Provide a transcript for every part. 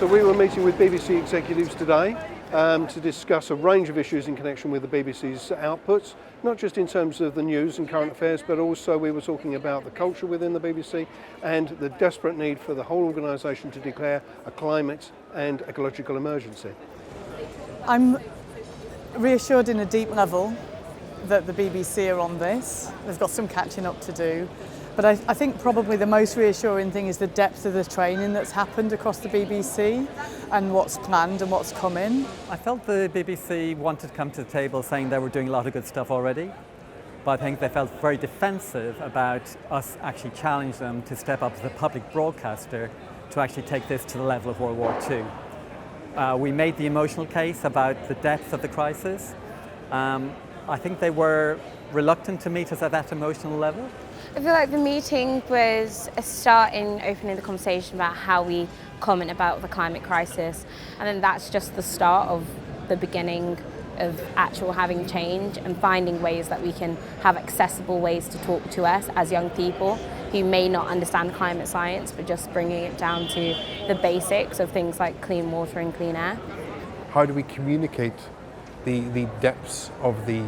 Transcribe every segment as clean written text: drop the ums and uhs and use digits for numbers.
So we were meeting with BBC executives today to discuss a range of issues in connection with the BBC's outputs, not just in terms of the news and current affairs, but also we were talking about the culture within the BBC and the desperate need for the whole organisation to declare a climate and ecological emergency. I'm reassured in a deep level that the BBC are on this. They've got some catching up to do. But I think probably the most reassuring thing is the depth of the training that's happened across the BBC and what's planned and what's coming. I felt the BBC wanted to come to the table saying they were doing a lot of good stuff already, but I think they felt very defensive about us actually challenging them to step up as a public broadcaster to actually take this to the level of World War II. We made the emotional case about the depth of the crisis. I think they were reluctant to meet us at that emotional level. I feel like the meeting was a start in opening the conversation about how we comment about the climate crisis, and then that's just the start of the beginning of actual having change and finding ways that we can have accessible ways to talk to us as young people who may not understand climate science, but just bringing it down to the basics of things like clean water and clean air. How do we communicate the depths of the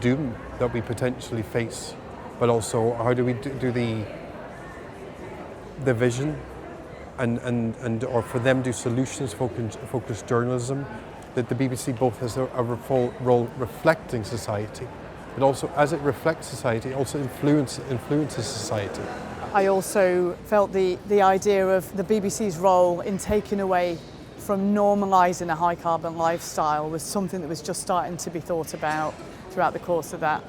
doom that we potentially face, but also how do we do the vision and or for them do solutions focused journalism, that the BBC both has a role reflecting society, but also as it reflects society, also influences society. I also felt the idea of the BBC's role in taking away from normalising a high carbon lifestyle was something that was just starting to be thought about throughout the course of that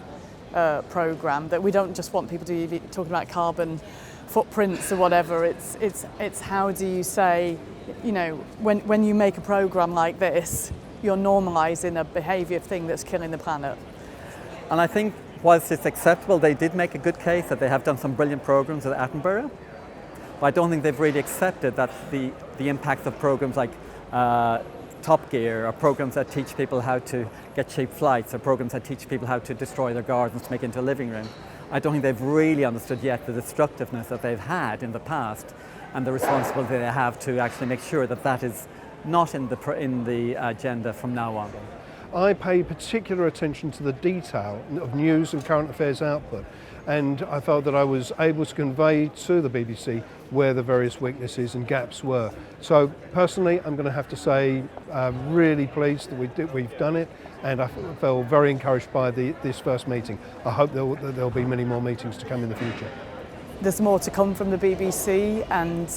programme, that we don't just want people to be talking about carbon footprints or whatever. It's how do you say, you know, when you make a programme like this, you're normalising a behaviour thing that's killing the planet. And I think whilst it's acceptable, they did make a good case that they have done some brilliant programmes at Attenborough, but I don't think they've really accepted that the impact of programmes like Top Gear, or programs that teach people how to get cheap flights, or programs that teach people how to destroy their gardens to make into a living room. I don't think they've really understood yet the destructiveness that they've had in the past and the responsibility they have to actually make sure that that is not in the agenda from now on. I pay particular attention to the detail of news and current affairs output, and I felt that I was able to convey to the BBC where the various weaknesses and gaps were. So personally, I'm going to have to say I'm really pleased that we've done it, and I felt very encouraged by this first meeting. I hope there'll be many more meetings to come in the future. There's more to come from the BBC, and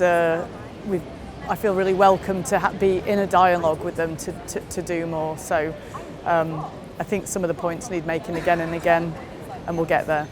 I feel really welcome to be in a dialogue with them to do more. So I think some of the points need making again and again, and we'll get there.